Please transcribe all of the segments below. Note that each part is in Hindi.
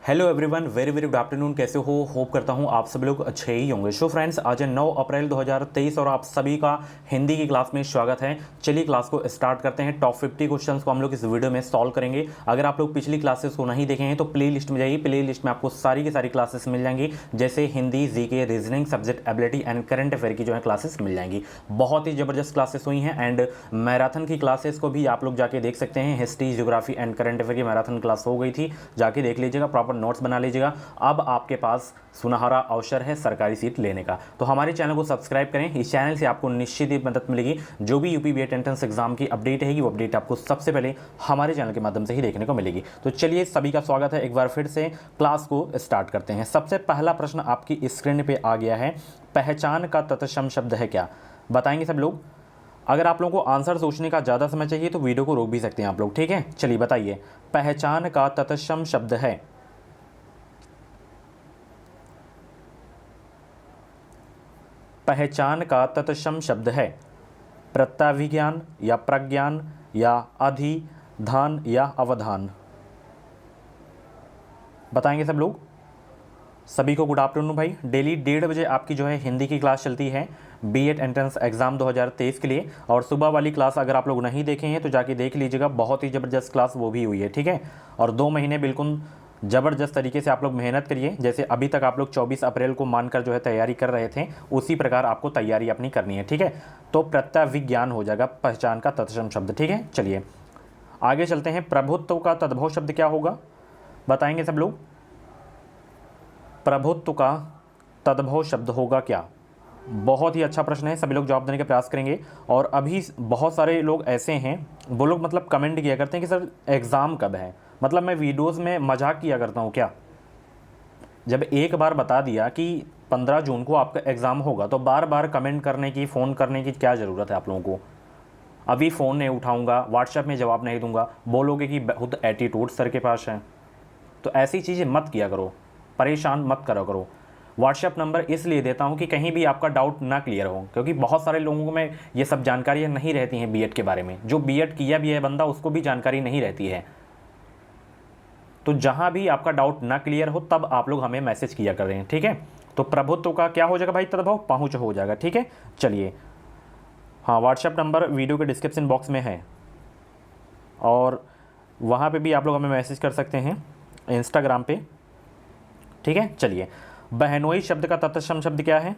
Hello everyone, very very good afternoon. कैसे हो? होप करता हूँ आप सभी लोग अच्छे ही होंगे। सो फ्रेंड्स, आज है 9 अप्रैल 2023 और आप सभी का हिंदी की क्लास में स्वागत है। चलिए क्लास को स्टार्ट करते हैं। टॉप 50 क्वेश्चंस को हम लोग इस वीडियो में सॉल्व करेंगे। अगर आप लोग पिछली क्लासेस को नहीं देखे हैं तो प्ले लिस्ट में जाइए। प्ले लिस्ट में आपको सारी की सारी क्लासेस मिल जाएंगी, जैसे Hindi, GK, reasoning, subject ability and current affair की जो है क्लासेस मिल जाएंगी। बहुत ही जबरदस्त क्लासेस हुई हैं एंड मैराथन की क्लासेस को भी आप लोग जाके देख सकते हैं। History, geography and current affair की मैराथन क्लास हो गई थी, जाके देख लीजिएगा, प्रॉपर नोट्स बना लीजिएगा। अब आपके पास सुनहरा अवसर है सरकारी सीट लेने का, तो हमारे चैनल को सब्सक्राइब करें। इस चैनल से आपको निश्चित ही मदद मिलेगी। जो भी यूपी बीएड एंट्रेंस एग्जाम की अपडेट रहेगी वो अपडेट आपको सबसे पहले हमारे चैनल के माध्यम से ही देखने को मिलेगी। तो चलिए, सभी का स्वागत है। एक बार फिर से क्लास को स्टार्ट करते हैं। सबसे पहला प्रश्न आपकी स्क्रीन पे आ गया है। पहचान का तत्सम शब्द है क्या? बताएंगे सब लोग। अगर आप लोगों को आंसर सोचने का ज़्यादा समय चाहिए तो वीडियो को रोक भी सकते हैं आप लोग, ठीक है। चलिए बताइए, पहचान का तत्सम शब्द है। पहचान का तत्सम शब्द है प्रत्याभिज्ञान या प्रज्ञान या अधिधान या अवधान। बताएंगे सब लोग। सभी को गुड आफ्टरनून भाई। डेली 1:30 बजे आपकी जो है हिंदी की क्लास चलती है बीएड एंट्रेंस एग्जाम 2023 के लिए। और सुबह वाली क्लास अगर आप लोग नहीं देखे हैं तो जाके देख लीजिएगा, बहुत ही ज़बरदस्त क्लास वो भी हुई है, ठीक है। और 2 महीने बिल्कुल ज़बरदस्त तरीके से आप लोग मेहनत करिए। जैसे अभी तक आप लोग 24 अप्रैल को मानकर जो है तैयारी कर रहे थे, उसी प्रकार आपको तैयारी अपनी करनी है, ठीक है। तो प्रत्याभिज्ञान हो जाएगा पहचान का तत्सम शब्द, ठीक है। चलिए आगे चलते हैं। प्रभुत्व का तद्भव शब्द क्या होगा? बताएंगे सब लोग। प्रभुत्व का तद्भव शब्द होगा क्या? बहुत ही अच्छा प्रश्न है, सभी लोग जवाब देने का प्रयास करेंगे। और अभी बहुत सारे लोग ऐसे हैं, वो लोग मतलब कमेंट किया करते हैं कि सर एग्ज़ाम कब है। मतलब मैं वीडियोस में मजाक किया करता हूँ क्या? जब एक बार बता दिया कि 15 जून को आपका एग्ज़ाम होगा तो बार बार कमेंट करने की, फ़ोन करने की क्या ज़रूरत है आप लोगों को? अभी फ़ोन नहीं उठाऊँगा, व्हाट्सएप में जवाब नहीं दूंगा, बोलोगे कि बहुत एटीट्यूड सर के पास है। तो ऐसी चीज़ें मत किया करो, परेशान मत करा करो। व्हाट्सएप नंबर इसलिए देता हूं कि कहीं भी आपका डाउट ना क्लियर हो, क्योंकि बहुत सारे लोगों को में ये सब जानकारियां नहीं रहती हैं बीएड के बारे में। जो बीएड किया भी है बंदा, उसको भी जानकारी नहीं रहती है। तो जहां भी आपका डाउट ना क्लियर हो तब आप लोग हमें मैसेज किया कर रहे हैं, ठीक है। तो प्रभुत्व का क्या हो जाएगा भाई? तद्भव पहुंच हो जाएगा, ठीक है। चलिए, हाँ, व्हाट्सएप नंबर वीडियो के डिस्क्रिप्शन बॉक्स में है और वहाँ पे भी आप लोग हमें मैसेज कर सकते हैं, इंस्टाग्राम पे, ठीक है। चलिए, बहनोई शब्द का तत्सम शब्द क्या है?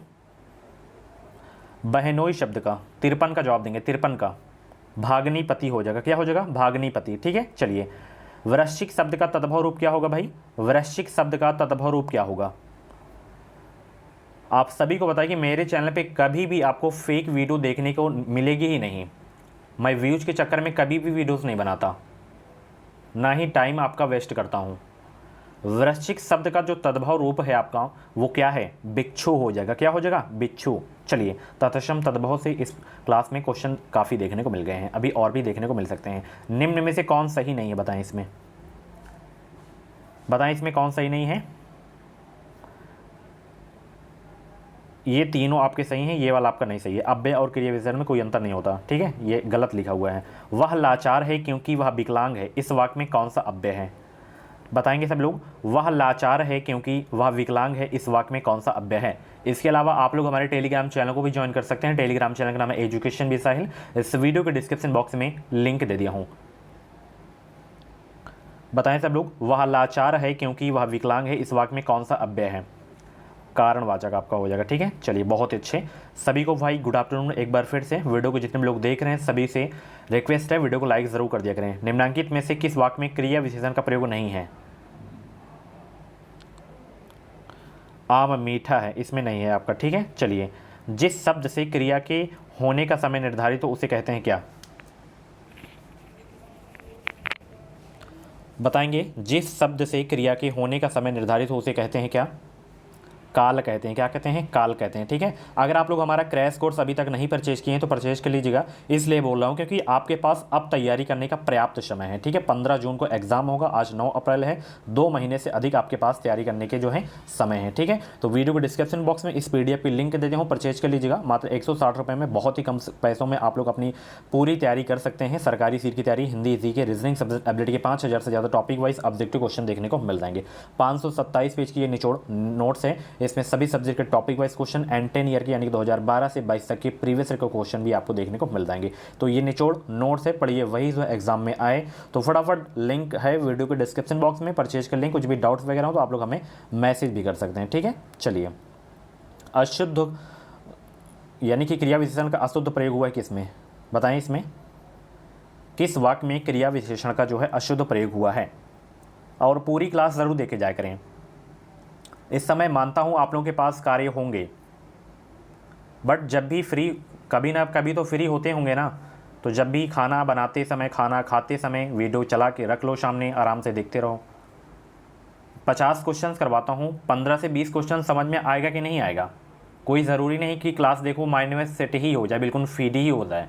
बहनोई शब्द का 53 का जवाब देंगे। 53 का भागनीपति हो जाएगा। क्या हो जाएगा? भागनीपति, ठीक है। चलिए, वृश्चिक शब्द का तद्भव रूप क्या होगा भाई? वृश्चिक शब्द का तद्भव रूप क्या होगा? आप सभी को बताइए कि मेरे चैनल पे कभी भी आपको फेक वीडियो देखने को मिलेगी ही नहीं। मैं व्यूज के चक्कर में कभी भी वीडियोस नहीं बनाता, ना ही टाइम आपका वेस्ट करता हूँ। वृश्चिक शब्द का जो तद्भव रूप है आपका, वो क्या है? बिच्छू हो जाएगा। क्या हो जाएगा? बिच्छू। चलिए, तत्सम तद्भव से इस क्लास में क्वेश्चन काफ़ी देखने को मिल गए हैं, अभी और भी देखने को मिल सकते हैं। निम्न में से कौन सही नहीं है? बताएं इसमें, बताएं इसमें कौन सही नहीं है? ये तीनों आपके सही हैं, ये वाला आपका नहीं सही है। अव्यय और क्रिया विशेषण में कोई अंतर नहीं होता, ठीक है, ये गलत लिखा हुआ है। वह लाचार है क्योंकि वह विकलांग है, इस वाक्य में कौन सा अव्यय है? बताएंगे सब लोग। वह लाचार है क्योंकि वह विकलांग है, इस वाक्य में कौन सा अव्यय है? इसके अलावा आप लोग हमारे टेलीग्राम चैनल को भी ज्वाइन कर सकते हैं। टेलीग्राम चैनल का नाम है एजुकेशन विद साहिल। इस वीडियो के डिस्क्रिप्शन बॉक्स में लिंक दे दिया हूँ। बताएं सब लोग। वह लाचार है क्योंकि वह विकलांग है, इस वाक्य में कौन सा अव्यय है? कारणवाचक आपका हो जाएगा, ठीक है। चलिए, बहुत अच्छे। सभी को भाई गुड आफ्टरनून। एक बार फिर से वीडियो को जितने भी लोग देख रहे हैं सभी से रिक्वेस्ट है, वीडियो को लाइक ज़रूर कर दिया करें। निम्नलिखित में से किस वाक्य में क्रिया विशेषण का प्रयोग नहीं है? आम मीठा है, इसमें नहीं है आपका, ठीक है। चलिए, जिस शब्द से क्रिया के होने का समय निर्धारित तो उसे कहते हैं क्या? बताएंगे। जिस शब्द से क्रिया के होने का समय निर्धारित हो उसे कहते हैं क्या? काल कहते हैं। क्या कहते हैं? काल कहते हैं। ठीक है, अगर आप लोग हमारा क्रैश कोर्स अभी तक नहीं परचेज किए हैं तो परचेज कर लीजिएगा। इसलिए बोल रहा हूँ क्योंकि आपके पास अब तैयारी करने का पर्याप्त समय है। ठीक है, 15 जून को एग्जाम होगा, आज 9 अप्रैल है, 2 महीने से अधिक आपके पास तैयारी करने के जो है समय है। ठीक है, तो वीडियो के डिस्क्रिप्शन बॉक्स में इस PDF की लिंक दे दिया हूँ, परचेज कर लीजिएगा। मात्र 160 रुपये में बहुत ही कम पैसों में आप लोग अपनी पूरी तैयारी कर सकते हैं। सरकारी सीट की तैयारी, हिंदी, इजी के, रीजनिंग, सब्जेक्ट एबिलिटी के 5000 से ज़्यादा टॉपिक वाइज ऑब्जेक्टिव क्वेश्चन देखने को मिल जाएंगे। 527 पेज की ये निचोड़ नोट्स है, इसमें सभी सब्जेक्ट के topic wise question and 10 year के यानी कि 2012 से 22 तक के प्रीवियस ईयर के क्वेश्चन भी आपको देखने को मिल जाएंगे। तो ये निचोड़ नोट्स है, पढ़िए, वही जो एग्जाम में आए। तो फटाफट लिंक है वीडियो के डिस्क्रिप्शन बॉक्स में, परचेज कर लें। कुछ भी डाउट्स वगैरह हो तो आप लोग हमें मैसेज भी कर सकते हैं। ठीक है, चलिए। अशुद्ध यानी कि क्रिया विशेषण का अशुद्ध प्रयोग हुआ है किसमें? बताएं, इसमें किस वाक्य में क्रिया विशेषण का जो है अशुद्ध प्रयोग हुआ है? और पूरी क्लास ज़रूर देखे जाया करें। इस समय मानता हूँ आप लोगों के पास कार्य होंगे, बट जब भी फ्री, कभी ना कभी तो फ्री होते होंगे ना, तो जब भी खाना बनाते समय, खाना खाते समय वीडियो चला के रख लो सामने, आराम से देखते रहो। 50 क्वेश्चन करवाता हूँ, 15 से 20 क्वेश्चन समझ में आएगा कि नहीं आएगा? कोई ज़रूरी नहीं कि क्लास देखो माइंड में सेट ही हो जाए, बिल्कुल फीड ही हो जाए।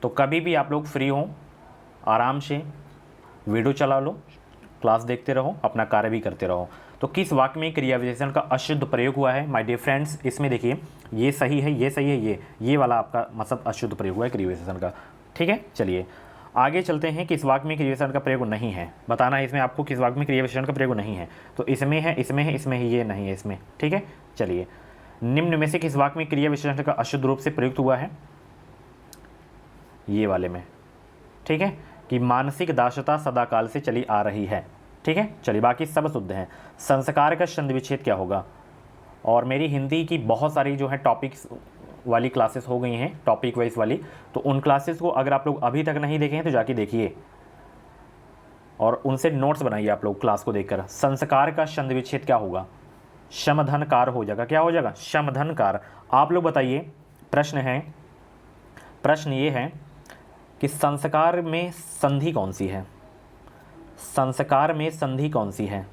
तो कभी भी आप लोग फ्री हो, आराम से वीडियो चला लो, क्लास देखते रहो, अपना कार्य भी करते रहो। तो किस वाक्य में क्रिया विशेषण का अशुद्ध प्रयोग हुआ है माय डियर फ्रेंड्स? इसमें देखिए, ये सही है, ये सही है, ये वाला आपका मतलब अशुद्ध प्रयोग हुआ है क्रिया विशेषण का। ठीक है, चलिए आगे चलते हैं। किस वाक्य में क्रिया विशेषण का प्रयोग नहीं है? बताना है इसमें आपको किस वाक्य में क्रिया विशेषण का प्रयोग नहीं है। तो इसमें है, इसमें है, इसमें है, ये नहीं है इसमें। ठीक है, चलिए। निम्न में से किस वाक्य में क्रिया विशेषण का अशुद्ध रूप से प्रयुक्त हुआ है? ये वाले में। ठीक है, कि मानसिक दासता सदाकाल से चली आ रही है। ठीक है, चलिए, बाकी सब शुद्ध हैं। संस्कार का संधि विच्छेद क्या होगा? और मेरी हिंदी की बहुत सारी जो है टॉपिक्स वाली क्लासेस हो गई हैं, टॉपिक वाइज वाली, तो उन क्लासेस को अगर आप लोग अभी तक नहीं देखे हैं तो जाके देखिए और उनसे नोट्स बनाइए आप लोग क्लास को देखकर। संस्कार का संधि विच्छेद क्या होगा? समधनकार हो जाएगा। क्या हो जाएगा? समधनकार। आप लोग बताइए, प्रश्न ये है कि संस्कार में संधि कौन सी है? संस्कार में संधि कौन सी है?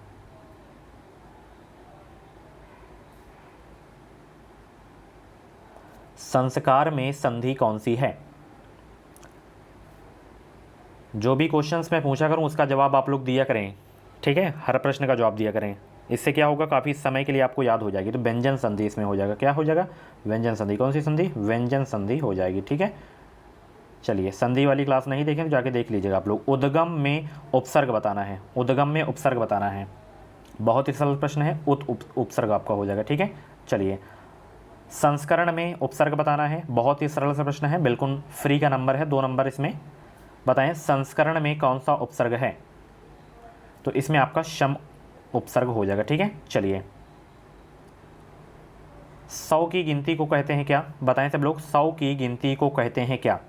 संस्कार में संधि कौन सी है? जो भी क्वेश्चंस मैं पूछा करूं उसका जवाब आप लोग दिया करें। ठीक है, हर प्रश्न का जवाब दिया करें। इससे क्या होगा, काफ़ी समय के लिए आपको याद हो जाएगी। तो व्यंजन संधि इसमें हो जाएगा। क्या हो जाएगा? व्यंजन संधि। कौन सी संधि? व्यंजन संधि हो जाएगी। ठीक है, चलिए। संधि वाली क्लास नहीं देखें तो जाके देख लीजिएगा आप लोग। उद्गम में उपसर्ग बताना है, उद्गम में उपसर्ग बताना है। बहुत ही सरल प्रश्न है, उपसर्ग आपका हो जाएगा। ठीक है, चलिए। संस्करण में उपसर्ग बताना है, बहुत ही सरल सा प्रश्न है, बिल्कुल फ्री का नंबर है, 2 नंबर इसमें। बताएं संस्करण में कौन सा उपसर्ग है? तो इसमें आपका शम उपसर्ग हो जाएगा। ठीक है, चलिए। 100 की गिनती को कहते हैं क्या? बताएं सब लोग, 100 की गिनती को कहते हैं क्या?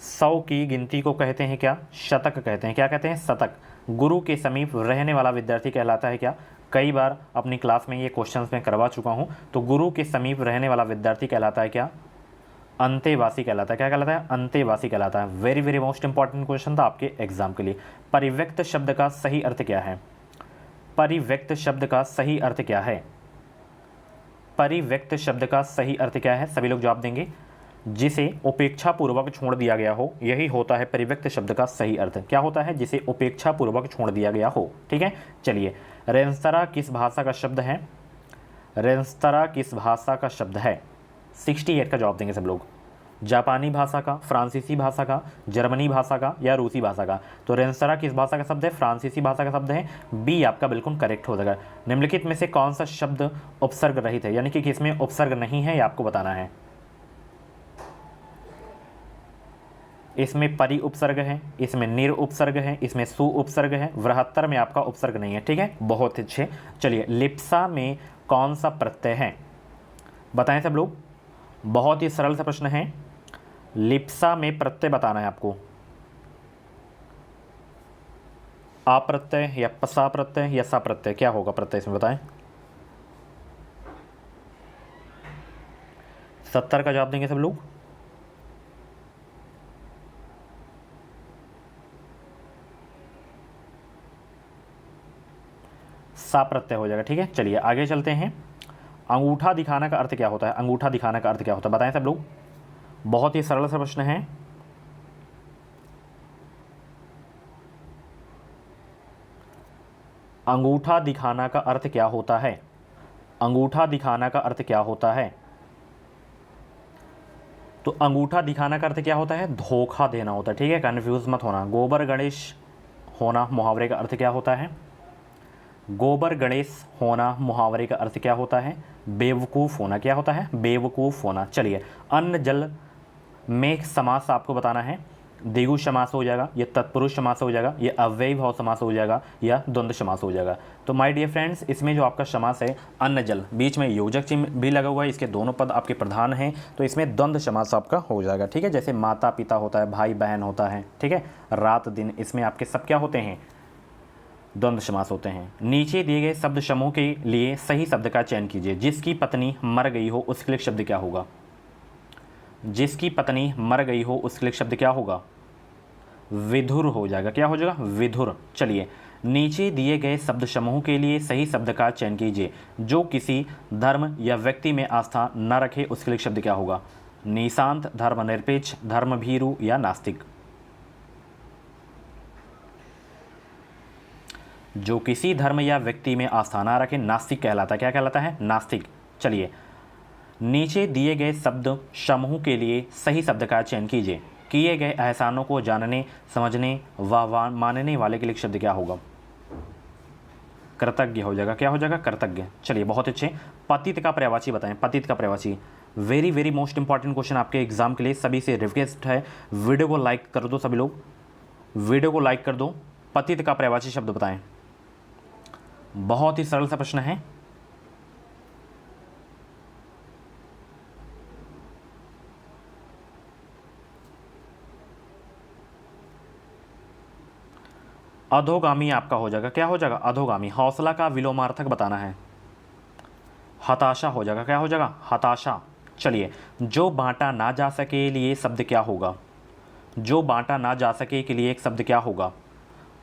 100 की गिनती को कहते हैं क्या? शतक कहते हैं। क्या कहते हैं? शतक। गुरु के समीप रहने वाला विद्यार्थी कहलाता है क्या? कई बार अपनी क्लास में ये क्वेश्चंस मैं करवा चुका हूँ। तो गुरु के समीप रहने वाला विद्यार्थी कहलाता है क्या? अंतेवासी कहलाता है। क्या कहलाता है? अंतेवासी कहलाता है। Very very most important question था आपके एग्जाम के लिए। परिव्यक्त शब्द का सही अर्थ क्या है? परिव्यक्त शब्द का सही अर्थ क्या है? परिव्यक्त शब्द का सही अर्थ क्या है? सभी लोग जवाब देंगे। जिसे उपेक्षा पूर्वक छोड़ दिया गया हो, यही होता है परिव्यक्त शब्द का सही अर्थ। क्या होता है? जिसे उपेक्षा पूर्वक छोड़ दिया गया हो। ठीक है, चलिए। रेंस्तरा किस भाषा का शब्द है? रेंस्तरा किस भाषा का शब्द है? 68 का जवाब देंगे सब लोग। जापानी भाषा का, फ्रांसीसी भाषा का, जर्मनी भाषा का या रूसी भाषा का? तो रेंस्तरा किस भाषा का शब्द है? फ्रांसीसी भाषा का शब्द है। बी आपका बिल्कुल करेक्ट हो जाएगा। निम्नलिखित में से कौन सा शब्द उपसर्ग रहित है, यानी कि किसमें उपसर्ग नहीं है, ये आपको बताना है। इसमें परि उपसर्ग है, इसमें निर उपसर्ग है, इसमें सु उपसर्ग है, वृहत्तर में आपका उपसर्ग नहीं है। ठीक है, बहुत अच्छे। चलिए, लिप्सा में कौन सा प्रत्यय है? बताएं सब लोग, बहुत ही सरल सा प्रश्न है। लिप्सा में प्रत्यय बताना है आपको। आ प्रत्यय या पसा प्रत्यय या सा प्रत्यय, क्या होगा प्रत्यय इसमें बताएं। 70 का जवाब देंगे सब लोग। सा प्रत्यय हो जाएगा। ठीक है, चलिए आगे चलते हैं। अंगूठा दिखाना का अर्थ क्या होता है? अंगूठा दिखाना का अर्थ क्या होता है बताएं सब लोग। बहुत ही सरल सा प्रश्न है। अंगूठा दिखाना का अर्थ क्या होता है? अंगूठा दिखाना का अर्थ क्या होता है? तो अंगूठा दिखाना का अर्थ क्या होता है? धोखा देना होता है। ठीक है, कन्फ्यूज मत होना। गोबर गणेश होना मुहावरे का अर्थ क्या होता है? गोबर गणेश होना मुहावरे का अर्थ क्या होता है? बेवकूफ़ होना। क्या होता है? बेवकूफ़ होना। चलिए, अन्न जल में समास आपको बताना है। द्विगु समास हो जाएगा, ये तत्पुरुष समास हो जाएगा, ये अव्ययी भाव समास हो जाएगा, या द्वंद्व समास हो जाएगा। तो माय डियर फ्रेंड्स, इसमें जो आपका समास है अन्न जल, बीच में योजक चिन्ह भी लगा हुआ है, इसके दोनों पद आपके प्रधान हैं, तो इसमें द्वंद्व समास आपका हो जाएगा। ठीक है, जैसे माता पिता होता है, भाई बहन होता है, ठीक है, रात दिन, इसमें आपके सब क्या होते हैं? द्वंद्व समास होते हैं। नीचे दिए गए शब्द समूह के लिए सही शब्द का चयन कीजिए। जिसकी पत्नी मर गई हो उसके लिए शब्द क्या होगा? जिसकी पत्नी मर गई हो उसके लिए शब्द क्या होगा? विधुर हो जाएगा। क्या हो जाएगा? विधुर। चलिए, नीचे दिए गए शब्द समूह के लिए सही शब्द का चयन कीजिए। जो किसी धर्म या व्यक्ति में आस्था न रखे उसके लिए शब्द क्या होगा? निशांत, धर्मनिरपेक्ष, धर्मभीरु या नास्तिक। जो किसी धर्म या व्यक्ति में आस्था न रखे नास्तिक कहलाता है। क्या कहलाता है? नास्तिक। चलिए, नीचे दिए गए शब्द समूह के लिए सही शब्द का चयन कीजिए। किए गए एहसानों को जानने, समझने व मानने वाले के लिए शब्द क्या होगा? कृतज्ञ हो जाएगा। क्या हो जाएगा? कृतज्ञ। चलिए, बहुत अच्छे। पतित का पर्यायवाची बताएं। पतित का पर्यायवाची very very most important question आपके एग्जाम के लिए। सभी से रिक्वेस्ट है, वीडियो को लाइक कर दो। सभी लोग वीडियो को लाइक कर दो। पतित का पर्यायवाची शब्द बताएं। बहुत ही सरल सा प्रश्न है। अधोगामी आपका हो जाएगा। क्या हो जाएगा? अधोगामी। हौसला का विलोमार्थक बताना है। हताशा हो जाएगा। क्या हो जाएगा? हताशा। चलिए, जो बांटा ना जा सके लिए शब्द क्या होगा? जो बांटा ना जा सके के लिए एक शब्द क्या होगा?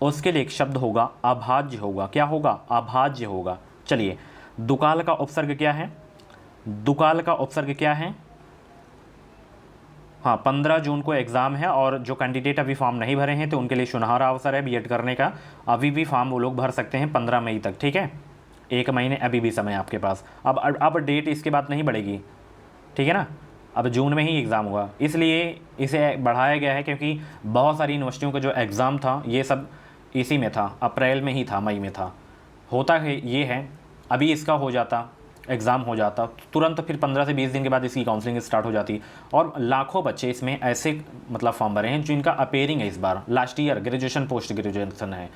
उसके लिए एक शब्द होगा अभाज्य होगा। क्या होगा? अभाज्य होगा। चलिए, दुकाल का उपसर्ग क्या है? दुकाल का उपसर्ग क्या है? हाँ, 15 जून को एग्ज़ाम है और जो कैंडिडेट अभी फॉर्म नहीं भरे हैं तो उनके लिए सुनहरा अवसर है बीएड करने का। अभी भी फॉर्म वो लोग भर सकते हैं 15 मई तक। ठीक है, 1 महीने अभी भी समय आपके पास। अब डेट इसके बाद नहीं बढ़ेगी। ठीक है ना, अब जून में ही एग्ज़ाम होगा, इसलिए इसे बढ़ाया गया है क्योंकि बहुत सारी यूनिवर्सिटियों का जो एग्ज़ाम था ये सब इसी में था, अप्रैल में ही था, मई में था। होता है ये है, अभी इसका हो जाता, एग्ज़ाम हो जाता तुरंत, फिर 15 से 20 दिन के बाद इसकी काउंसलिंग स्टार्ट हो जाती। और लाखों बच्चे इसमें ऐसे मतलब फॉर्म भरे हैं जिनका अपेयरिंग है इस बार, last year graduation post graduation है।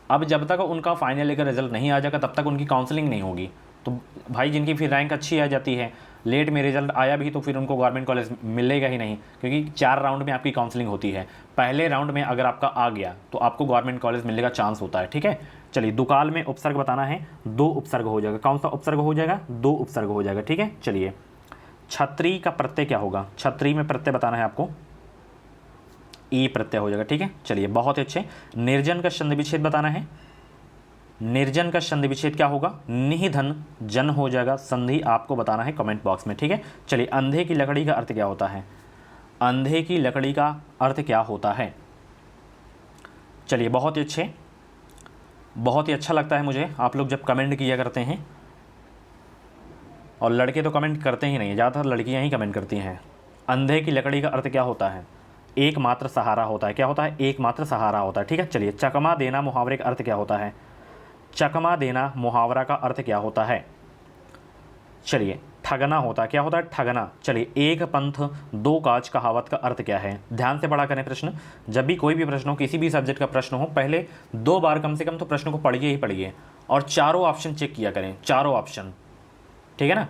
अब जब तक उनका फाइनल ईयर का रिजल्ट नहीं आ जाएगा तब तक उनकी काउंसलिंग नहीं होगी। तो भाई जिनकी फिर रैंक अच्छी आ जाती है, लेट में रिजल्ट आया भी तो फिर उनको गवर्नमेंट कॉलेज मिलेगा ही नहीं, क्योंकि 4 राउंड में आपकी काउंसलिंग होती है। पहले राउंड में अगर आपका आ गया तो आपको गवर्नमेंट कॉलेज मिलने का चांस होता है। ठीक है, चलिए, दुकाल में उपसर्ग बताना है। 2 उपसर्ग हो जाएगा। कौन सा उपसर्ग हो जाएगा? 2 उपसर्ग हो जाएगा। ठीक है, चलिए, छत्री का प्रत्यय क्या होगा? छत्री में प्रत्यय बताना है आपको, ई प्रत्यय हो जाएगा। ठीक है, चलिए, बहुत अच्छे। निर्जन का संधि विच्छेद बताना है। निर्जन का संधि विच्छेद क्या होगा? निधन जन हो जाएगा। संधि आपको बताना है कमेंट बॉक्स में। ठीक है, चलिए, अंधे की लकड़ी का अर्थ क्या होता है? अंधे की लकड़ी का अर्थ क्या होता है? चलिए, बहुत ही अच्छे, बहुत ही अच्छा लगता है मुझे आप लोग जब कमेंट किया करते हैं। और लड़के तो कमेंट करते ही नहीं हैं, ज़्यादातर लड़कियां ही कमेंट करती हैं। अंधे की लकड़ी का अर्थ क्या होता है? एकमात्र सहारा होता है। क्या होता है? एकमात्र सहारा होता है। ठीक है, चलिए, चकमा देना मुहावरे का अर्थ क्या होता है? चकमा देना मुहावरा का अर्थ क्या होता है? चलिए, ठगना होता है। क्या होता है? ठगना। चलिए, एक पंथ दो काज कहावत का अर्थ क्या है? ध्यान से पढ़ा करें प्रश्न। जब भी कोई भी प्रश्न हो, किसी भी सब्जेक्ट का प्रश्न हो, पहले 2 बार कम से कम तो प्रश्न को पढ़िए ही पढ़िए और चारों ऑप्शन चेक किया करें, चारों ऑप्शन। ठीक है ना।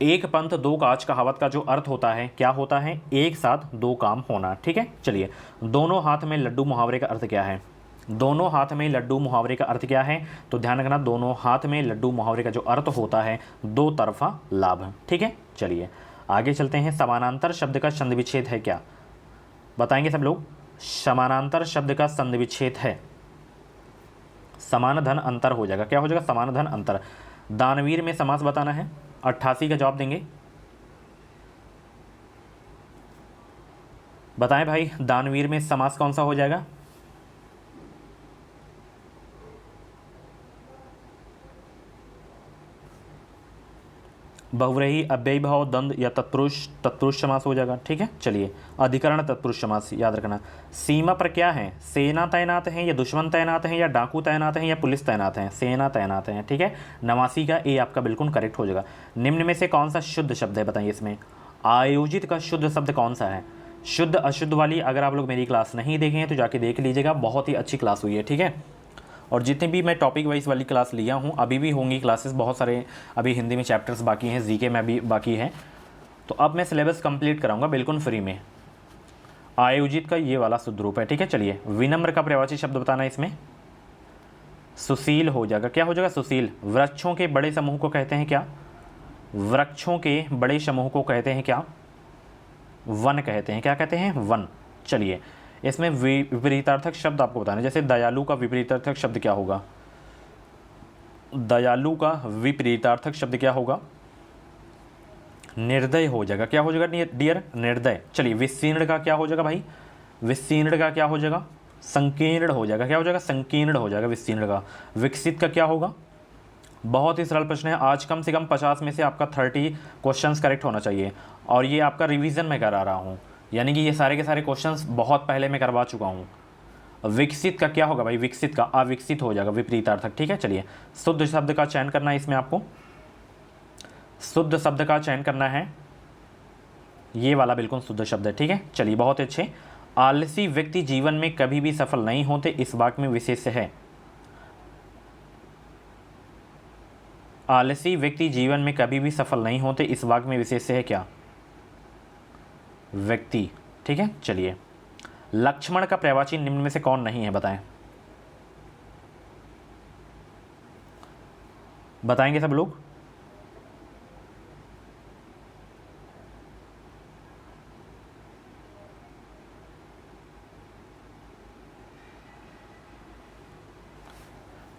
एक पंथ दो काज कहावत का जो अर्थ होता है क्या होता है? एक साथ 2 काम होना। ठीक है, चलिए, दोनों हाथ में लड्डू मुहावरे का अर्थ क्या है? दोनों हाथ में लड्डू मुहावरे का अर्थ क्या है? तो ध्यान रखना, दोनों हाथ में लड्डू मुहावरे का जो अर्थ होता है 2 तरफा लाभ। ठीक है, चलिए आगे चलते हैं। समानांतर शब्द का संधि विच्छेद है क्या? बताएंगे सब लोग। समानांतर शब्द का संधि विच्छेद है, समान धन अंतर हो जाएगा, क्या हो जाएगा, समान धन अंतर। दानवीर में समास बताना है, 88 का जवाब देंगे। बताएं भाई, दानवीर में समास कौन सा हो जाएगा? बहुव्रीहि, अव्ययी भाव, द्वंद्व या तत्पुरुष, तत्पुरुष समास हो जाएगा। ठीक है, चलिए अधिकरण तत्पुरुष समास याद रखना। सीमा पर क्या है, सेना तैनात है या दुश्मन तैनात है या डाकू तैनात है या पुलिस तैनात है, सेना तैनात है। ठीक है, 89 का ए आपका बिल्कुल करेक्ट हो जाएगा। निम्न में से कौन सा शुद्ध शब्द है, बताइए इसमें आयोजित का शुद्ध शब्द कौन सा है? शुद्ध अशुद्ध वाली अगर आप लोग मेरी क्लास नहीं देखे हैं तो जाके देख लीजिएगा, बहुत ही अच्छी क्लास हुई है। ठीक है, और जितने भी मैं टॉपिक वाइज वाली क्लास लिया हूँ, अभी भी होंगी क्लासेस, बहुत सारे अभी हिंदी में चैप्टर्स बाकी हैं, जीके में भी बाकी है, तो अब मैं सिलेबस कंप्लीट कराऊंगा बिल्कुल फ्री में। आयोजित का ये वाला शुद्ध रूप है। ठीक है, चलिए विनम्र का प्रवाची शब्द बताना, इसमें सुशील हो जाएगा, क्या हो जाएगा, सुशील। वृक्षों के बड़े समूह को कहते हैं क्या? वृक्षों के बड़े समूह को कहते हैं क्या? वन कहते हैं, क्या कहते हैं, वन। चलिए इसमें विपरीतार्थक शब्द आपको बताना है, जैसे दयालु का विपरीतार्थक शब्द क्या होगा? दयालु का विपरीतार्थक शब्द क्या होगा? निर्दय हो जाएगा, क्या हो जाएगा डियर, निर्दय। चलिए विस्तीर्ण का क्या हो जाएगा भाई? विस्तीर्ण का क्या हो जाएगा? संकीर्ण हो जाएगा, क्या हो जाएगा, संकीर्ण हो जाएगा विस्तीर्ण का। विकसित का क्या होगा? बहुत ही सरल प्रश्न है, आज कम से कम 50 में से आपका 30 क्वेश्चंस करेक्ट होना चाहिए, और ये आपका रिवीजन में करा रहा हूँ, यानी कि ये सारे के सारे क्वेश्चंस बहुत पहले मैं करवा चुका हूँ। विकसित का क्या होगा भाई? विकसित का अविकसित हो जाएगा, विपरीतार्थक। ठीक है, चलिए शुद्ध शब्द का चयन करना है, इसमें आपको शुद्ध शब्द का चयन करना है, ये वाला बिल्कुल शुद्ध शब्द है। ठीक है, चलिए बहुत अच्छे। आलसी व्यक्ति जीवन में कभी भी सफल नहीं होते, इस वाक्य में विशेष है। आलसी व्यक्ति जीवन में कभी भी सफल नहीं होते, इस वाक्य में विशेष है क्या? व्यक्ति। ठीक है, चलिए लक्ष्मण का प्रवाची निम्न में से कौन नहीं है, बताएं। बताएंगे सब लोग?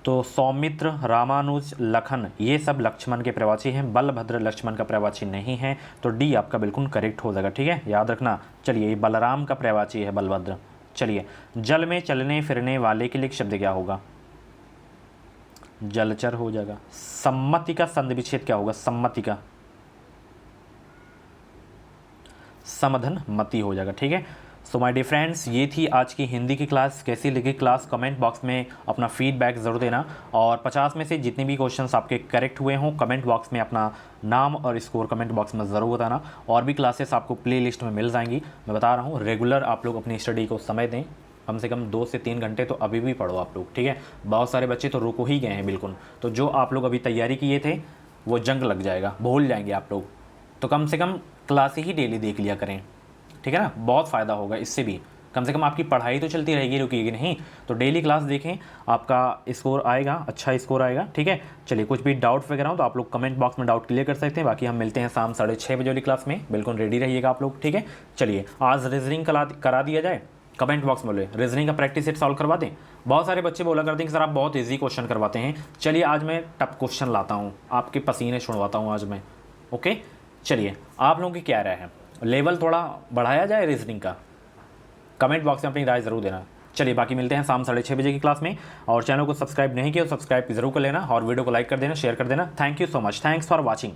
तो सौमित्र, रामानुज, लखन, ये सब लक्ष्मण के प्रवाची हैं। बलभद्र लक्ष्मण का प्रवाची नहीं है, तो डी आपका बिल्कुल करेक्ट हो जाएगा। ठीक है, याद रखना। चलिए ये बलराम का प्रवाची है बलभद्र। चलिए जल में चलने फिरने वाले के लिए शब्द क्या होगा? जलचर हो जाएगा। सम्मति का संधि विच्छेद क्या होगा? सम्मति का समधन मति हो जाएगा। ठीक है, सो माय डियर फ्रेंड्स, ये थी आज की हिंदी की क्लास। कैसी लगी क्लास, कमेंट बॉक्स में अपना फीडबैक ज़रूर देना, और 50 में से जितने भी क्वेश्चंस आपके करेक्ट हुए हों, कमेंट बॉक्स में अपना नाम और स्कोर कमेंट बॉक्स में ज़रूर बताना। और भी क्लासेस आपको प्लेलिस्ट में मिल जाएंगी। मैं बता रहा हूँ, रेगुलर आप लोग अपनी स्टडी को समय दें, कम से कम 2 से 3 घंटे तो अभी भी पढ़ो आप लोग। ठीक है, बहुत सारे बच्चे तो रुक ही गए हैं बिल्कुल, तो जो आप लोग अभी तैयारी किए थे वो जंग लग जाएगा, भूल जाएंगे आप लोग। तो कम से कम क्लास ही डेली देख लिया करें, ठीक है ना, बहुत फ़ायदा होगा इससे भी। कम से कम आपकी पढ़ाई तो चलती रहेगी, रुकेगी नहीं। तो डेली क्लास देखें, आपका स्कोर आएगा, अच्छा स्कोर आएगा। ठीक है, चलिए कुछ भी डाउट वगैरह हो तो आप लोग कमेंट बॉक्स में डाउट क्लियर कर सकते हैं। बाकी हम मिलते हैं शाम 6:30 बजे वाली क्लास में, बिल्कुल रेडी रहिएगा आप लोग। ठीक है, चलिए आज रीजनिंग करा दिया जाए, कमेंट बॉक्स में बोले रीजनिंग का प्रैक्टिस सेट सॉल्व करवा दें। बहुत सारे बच्चे बोला करते हैं कि सर आप बहुत ईजी क्वेश्चन करवाते हैं। चलिए आज मैं टफ क्वेश्चन लाता हूँ, आपके पसीने छुड़वाता हूँ आज मैं। ओके, चलिए आप लोगों की क्या राय है, लेवल थोड़ा बढ़ाया जाए रीजनिंग का? कमेंट बॉक्स में अपनी राय ज़रूर देना। चलिए बाकी मिलते हैं शाम 6:30 बजे की क्लास में, और चैनल को सब्सक्राइब नहीं किया तो सब्सक्राइब ज़रूर कर लेना, और वीडियो को लाइक कर देना, शेयर कर देना। Thank you so much, thanks for watching.